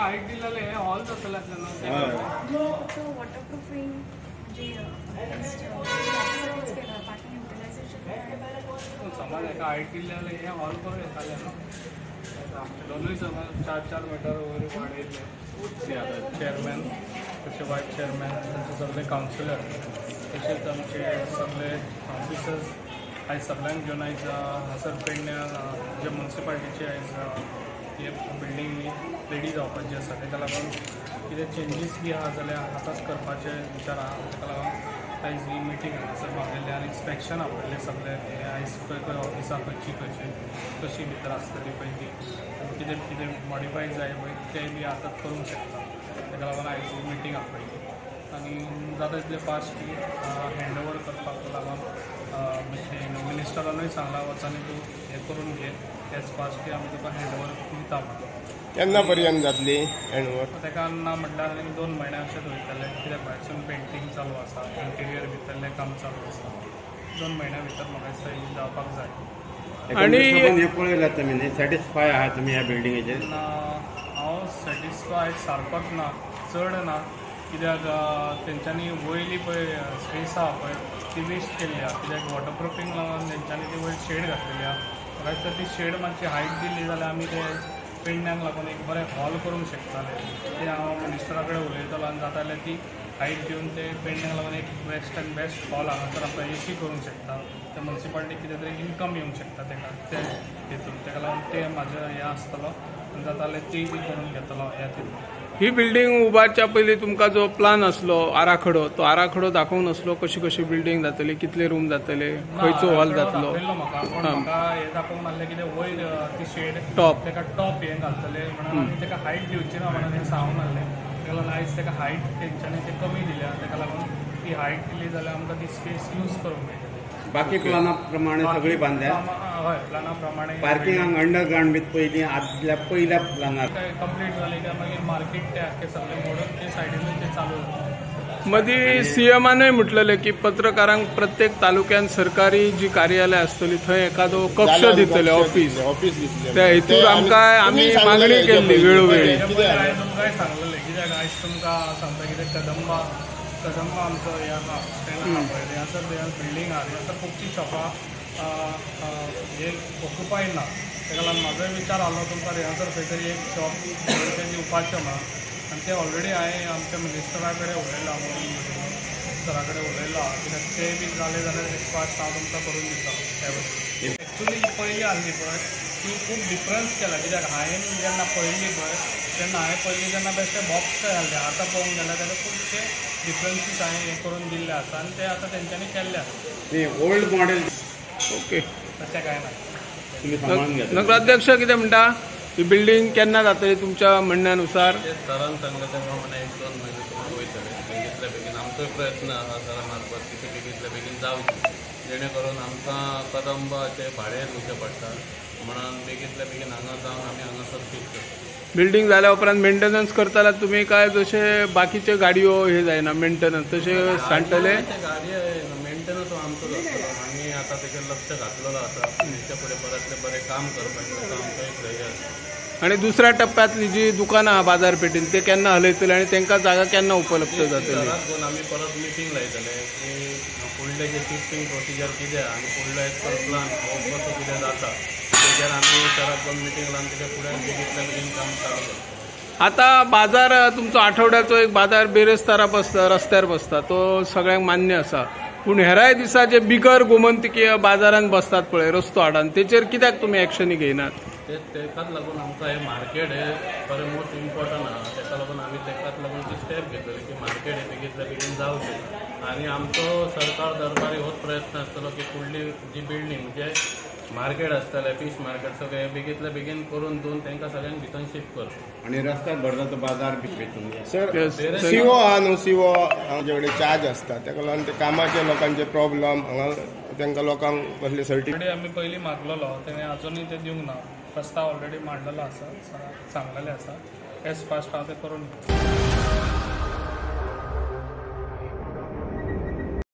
height दिलेले हे hall जातल्यातल्यान waterproofing जी समज एका हाईट दिलेले हे हॉल करून येताले न्हू दोनूय समज 4-4 मीटर वयर वाडयले चेअरमॅन तसे वायस चेअरमॅन तसे सगळे काउन्सिलर तसेच आमचे सगळे ऑफिसर्स आयज सगळ्यांक घेवन आयज हांगासर पेडण्यां जे म्युनिसिपालिटीचे आयज हे बिल्डींग रेडी जावपाची आसा ताका लागून कितें चेंजीस बी आहा जाल्यार आतांच करपाचे विचार आहा ताका लागून आयज ही मिटींग हांगासर मागयल्ली आनी इन्स्पेक्शन आपयल्लें सगळे आयज खंय खंय ऑफिसां खंयची कशी भितर आसतली पळय ती कितें कितें मॉडिफाय जाय पळय तें बी आतांच करूंक शकता ताका लागून आयज ही मिटींग आपयली आनी जाता तितले फास्ट ती हँड ओवर करपाक लागून मिनिस्टरानूय सांगला वचांनी तूं हें करून घे तेच फास्ट ती आमी तुका हँड ओवर दिता म्हणून केन्ना पर्यंत जातली हँड ओवर ताका ना म्हटल्यार आनी 2 म्हयने अशेंच वयतले कित्याक भायरसून पेंटींग चालू आसा इंटिरियर भितरलें काम चालू आसा 2 म्हयन्या भितर म्हाका दिसता ही जावपाक जाय आणि हे पळयलां तुमी सॅटिस्फाय आहात तुमी ह्या बिल्डिंगेचेर हांव सॅटिस्फाय सारकोच ना चड ना कित्याक तेंच्यांनी वयली पळय स्पेस आहा पळय ती वेस्ट केल्ली आहा कित्याक वॉटरप्रूफींग लागून तेंच्यांनी ती वयर शेड घातलेली आहा म्हाका दिसता ती शेड मातशी हायट दिल्ली जाल्यार आमी ते पेडण्यांक लागून एक बरें हॉल करूंक शकताले ते हांव मिनिस्टरा कडेन उलयतलो आनी जाता जाल्यार ती हायट दिवन ते पेडण्यांक लागून एक बेस्ट एंड बेस्ट हॉल हांगासर आपल्या एसी करूंक शकता त्या म्युनिसिपालिटीक कितें तरी इनकम येवंक शकता ताका ते हितून ताका लागून ते म्हाजें हें आसतलो आनी जाता जाल्यार ती बी करून घेतलो ह्या तितून ही बिल्डिंग उबारच्या पयलीं तुमकां जो प्लान आसलो आराखडो तो आराखडो दाखोवन आसलो कशी कशी बिल्डिंग जातली कितले रूम जातले खंयचो हॉल जातलो म्हाका हें दाखोवन नासलें कितें वयर ती शेड टॉप ताका टॉप हें घालतले म्हणून आमी ताका हायट दिवची ना म्हणून हें सांगूंक नासलें ताका लागून आयज ताका हायट तेंच्यांनी ते कमी दिल्या ताका लागून ती हायट दिली जाल्यार आमकां ती स्पेस यूज करूंक मेळटली बाकी प्लाना प्रमाणे सगळी बांधल्या हय प्लाना प्रमाणे पार्किंगाक अंडरग्राउंड बी पयलीं आदल्या पहिल्या प्लानार कंप्लीट जाली काय मागीर मार्केट ते आख्खे सगळे मोडून ते सायडीन ते चालू जाता मदीं सीएमानूय म्हटलेलें की पत्रकारांक प्रत्येक तालुक्यात सरकारी जी कार्यालय आसतली थंय एखादो कक्ष दितले ऑफिस त्या हेतून आमकां आमी मागणी केल्ली वेळोवेळी हांवें तुमकांय सांगलेलें कित्याक आयज तुमकां सांगता कितें कदंबा आमचो हें आहा स्टँड आहा पळय थंयसर बिल्डींग आहा थंयसर खुबशीं शॉपां हे ऑक्युपायड ना ताका लागून म्हाजोय विचार आसलो तुमकां थंयसर खंय तरी एक शॉप दिवपाचें म्हणून आनी ते ऑलरेडी हांवें आमच्या मिनिस्टरा कडेन उलयलां मिनिस्टरा कडेन उलयलां कित्याक ते बी जालें जाल्यार एक फास्ट हांव तुमकां करून दिता एक्चुली पयलीं आसली पळय ती खूब डिफरन्स केला कित्याक हांवें जेन्ना पळयल्ली पळय तेन्ना हांवें पयलीं जेन्ना बेश्टे बॉक्स घाल्ले आतां पळोवंक गेल्यार जाल्यार खुबशे डिफरन्सीस हांवें हें करून दिल्ले आसा आनी ते आतां तेंच्यांनी केल्ले आसा ओल्ड मॉडेल ओके तशें कांय ना नगराध्यक्ष कितें म्हणटा ही बिल्डिंग केन्ना जातली तुमच्या म्हणण्यानुसार सरान सांगलें तेव्हा म्हणे 1-2 महिने तुम्हाला वयतले बेगींतल्या बेगीन आमचोय प्रयत्न आसा सरा मारपाक की ते बेगींतल्या बेगीन जावची जेणेकरून आमकां कदंबाचे भाडें दिवचें पडटा म्हणून बेगींतल्या बेगीन हांगा जावन आमी हांगासर फिट करता बिल्डिंग जाल्या उपरांत मेंटेनन्स करताना तुमी काय जशे बाकीचे गाडयो हे जायना मेंटेनन्स तशे सांगतले गाडयो मेंटेनन्स आमचो जातलो आमी आतां तेजेर लक्ष घातलेलो आसा तेच्या फुडें बरेंतलें बरें काम करपाचें आमकां एक ध्येय आसा आणि दुसऱ्या टप्प्यातली जी दुकानां आहा बाजारपेठेन ते केन्ना हलयतले आणि तांकां जागा केन्ना उपलब्ध जातली शहरात घेवन आमी परत मिटींग लायतले की फुडलें जे शिफ्टिंग प्रोसिजर कितें आनी फुडलो एक्चुअल प्लान हो कसो कितें जाता तेजेर आमी शहरात घेवन मिटींग लावन तेच्या फुडें बेगींतल्या बेगीन काम चालू करता आता बाजार तुमचो आठवड्याचो एक बाजार बेरेस्तारा बसता रस्त्यार बसता तो सगळ्यांक मान्य आसा पूण हेराय दिसा जे बिगर गोमंतकीय बाजारांत बसतात पळय रस्तो आडान तेचेर कित्याक तुमी एक्शनी घेयनात तेकाच लागून आमकां हे मार्केट हे बरें मोस्ट इम्पॉर्टंट आहा तेका लागून आमी तेकाच लागून ती स्टेप घेतली की मार्केट हे बेगींतल्या बेगीन जावचें आनी आमचो सरकार दरबारी होच प्रयत्न आसतलो की फुडली जी बिल्डींग म्हणजे मार्केट आसतलें फीश मार्केट सगळें बेगींतल्या बेगीन करून दिवन तांकां सगळ्यांक भितर शिफ्ट करता आणि रस्त्यार भरता तो बाजार बी भेटून सर सीओ आहा न्हू सीओ हांचे कडेन चार्ज आसता ताका लागून ते कामाचे लोकांचे प्रॉब्लम हांगा तांकां लोकांक कसले सर्टिफिकेट आमी पयलीं मागलेलो तेणें आजुनूय ते दिवंक ना प्रस्ताव ऑलरेडी मांडलेलो आसा सांगलेले आसा एज फास्ट हांव ते करून